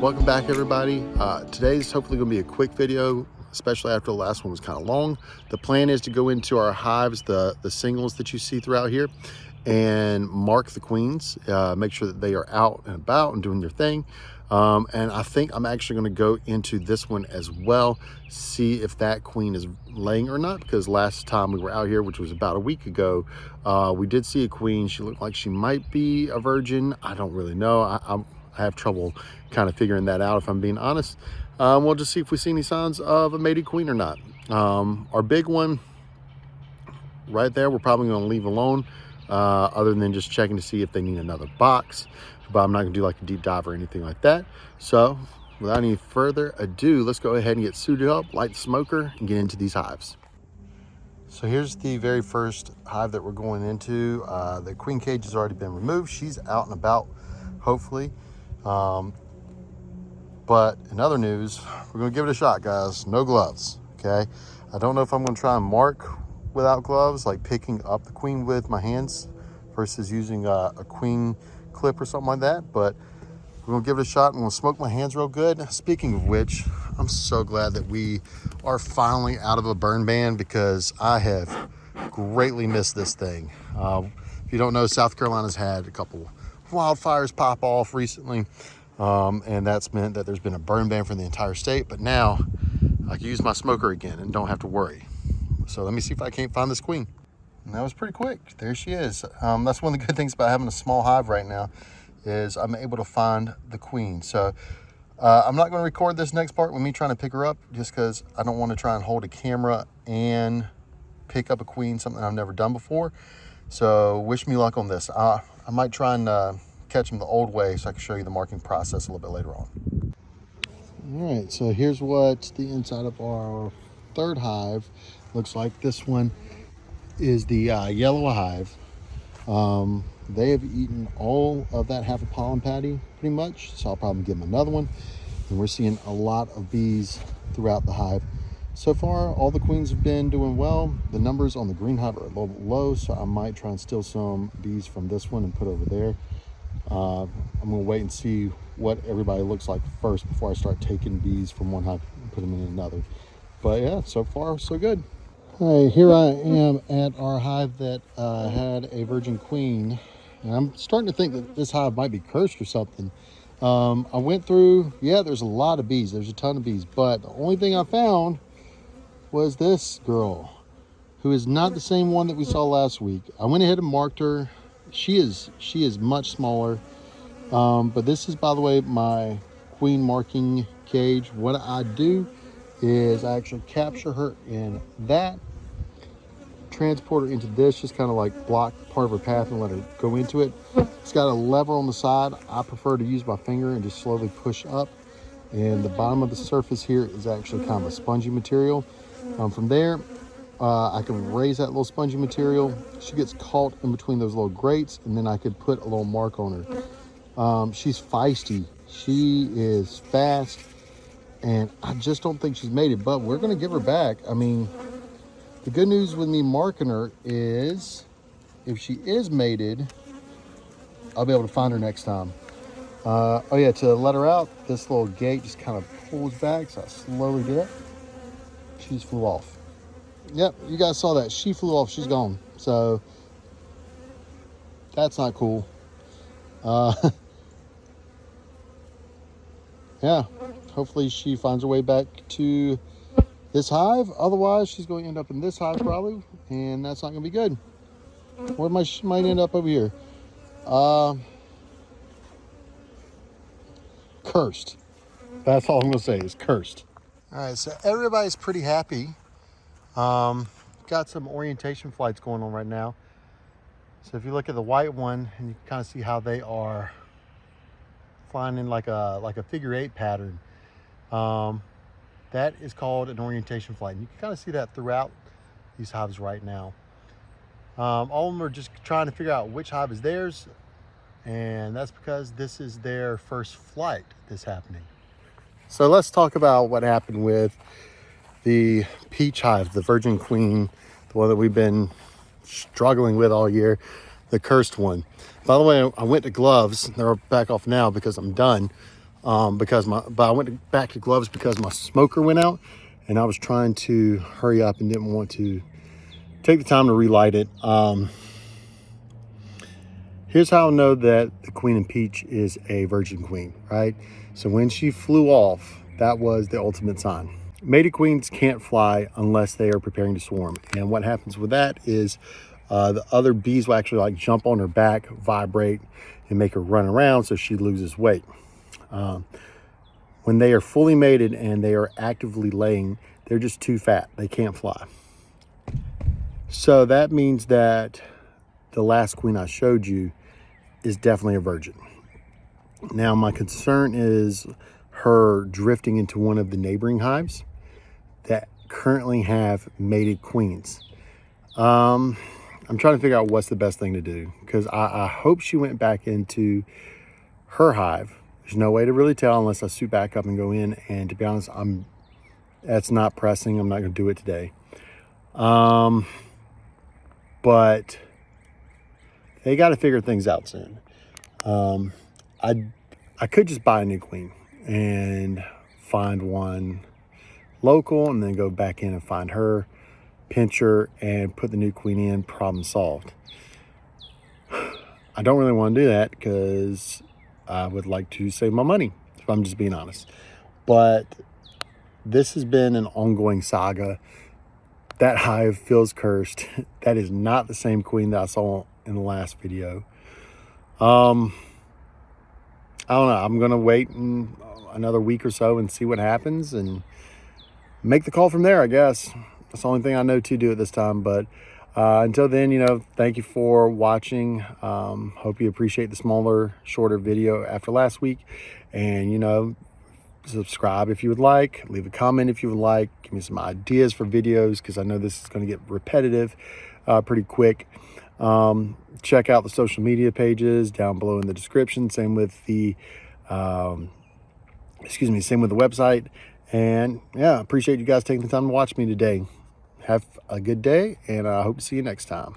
Welcome back, everybody. Today's hopefully going to be a quick video, especially after the last one was kind of long. The plan is to go into our hives, the singles that you see throughout here, and mark the queens, make sure that they are out and about and doing their thing. And I think I'm actually going to go into this one as well, see if that queen is laying or not, because last time we were out here, which was about a week ago, we did see a queen. She looked like she might be a virgin. I don't really know. I have trouble kind of figuring that out, if I'm being honest. We'll just see if we see any signs of a mated queen or not. Our big one right there, we're probably going to leave alone, other than just checking to see if they need another box. But I'm not going to do like a deep dive or anything like that. So without any further ado, let's go ahead and get suited up, light the smoker, and get into these hives. So here's the very first hive that we're going into. The queen cage has already been removed. She's out and about, hopefully. But in other news, we're going to give it a shot, guys. No gloves, okay? I don't know if I'm going to try and mark without gloves, like picking up the queen with my hands versus using a queen clip or something like that, but we're gonna give it a shot. I'm gonna smoke my hands real good. Speaking of which, I'm so glad that we are finally out of a burn ban, because I have greatly missed this thing. If you don't know, South Carolina's had a couple wildfires pop off recently, and that's meant that there's been a burn ban for the entire state. But now I can use my smoker again and don't have to worry. So let me see if I can't find this queen. And that was pretty quick. There she is. That's one of the good things about having a small hive right now, is I'm able to find the queen. So I'm not going to record this next part with me trying to pick her up, just because I don't want to try and hold a camera and pick up a queen, something I've never done before. So wish me luck on this. I might try and catch them the old way, so I can show you the marking process a little bit later on. All right, so here's what the inside of our third hive looks like. This one is the yellow hive. They have eaten all of that half a pollen patty pretty much, so I'll probably give them another one. And we're seeing a lot of bees throughout the hive. So far, all the queens have been doing well. The numbers on the green hive are a little low, so I might try and steal some bees from this one and put over there. I'm gonna wait and see what everybody looks like first before I start taking bees from one hive and put them in another. But yeah, so far so good. All right, here I am at our hive that had a virgin queen. And I'm starting to think that this hive might be cursed or something. I went through, yeah, there's a lot of bees. There's a ton of bees. But the only thing I found was this girl, who is not the same one that we saw last week. I went ahead and marked her. She is much smaller. But this is, by the way, my queen marking cage. What I do is I actually capture her in that, transport her into this, just kind of like block part of her path and let her go into it. It's got a lever on the side. I prefer to use my finger and just slowly push up. And the bottom of the surface here is actually kind of a spongy material. From there, I can raise that little spongy material. She gets caught in between those little grates, and then I could put a little mark on her. She's feisty. She is fast, and I just don't think she's mated, but we're going to give her back. I mean, the good news with me marking her is if she is mated, I'll be able to find her next time. Oh yeah, to let her out, this little gate just kind of pulls back, so I slowly do it. She just flew off. Yep, you guys saw that. She flew off. She's gone. So that's not cool. Yeah, hopefully she finds her way back to this hive. Otherwise, she's going to end up in this hive probably, and that's not going to be good. Or she might end up over here. Cursed. That's all I'm going to say is cursed. All right, so everybody's pretty happy. Got some orientation flights going on right now. So if you look at the white one, and you can kind of see how they are flying in like a figure 8 pattern. That is called an orientation flight. And you can kind of see that throughout these hives right now. All of them are just trying to figure out which hive is theirs. And that's because this is their first flight that's happening. So let's talk about what happened with the Peach Hive, the virgin queen, the one that we've been struggling with all year, the cursed one. By the way, I went to gloves. They're back off now because I'm done. but I went back to gloves because my smoker went out, and I was trying to hurry up and didn't want to take the time to relight it. Here's how I know that the queen in Peach is a virgin queen, right? So when she flew off, that was the ultimate sign. Mated queens can't fly unless they are preparing to swarm. And what happens with that is the other bees will actually like jump on her back, vibrate, and make her run around so she loses weight. When they are fully mated and they are actively laying, they're just too fat. They can't fly. So that means that the last queen I showed you is definitely a virgin. Now, my concern is her drifting into one of the neighboring hives that currently have mated queens. I'm trying to figure out what's the best thing to do, because I hope she went back into her hive. There's no way to really tell unless I suit back up and go in. And to be honest, that's not pressing. I'm not going to do it today. But they got to figure things out soon. I could just buy a new queen and find one local and then go back in and find her, pinch her, and put the new queen in, problem solved. I don't really want to do that because I would like to save my money, if I'm just being honest. But this has been an ongoing saga. That hive feels cursed. That is not the same queen that I saw in the last video. I don't know. I'm going to wait another week or so and see what happens and make the call from there, I guess. That's the only thing I know to do at this time. But until then, thank you for watching. Hope you appreciate the smaller, shorter video after last week. And, subscribe if you would like. Leave a comment if you would like. Give me some ideas for videos, because I know this is going to get repetitive pretty quick. Check out the social media pages down below in the description. Same with the, same with the website. And yeah, appreciate you guys taking the time to watch me today. Have a good day, and I hope to see you next time.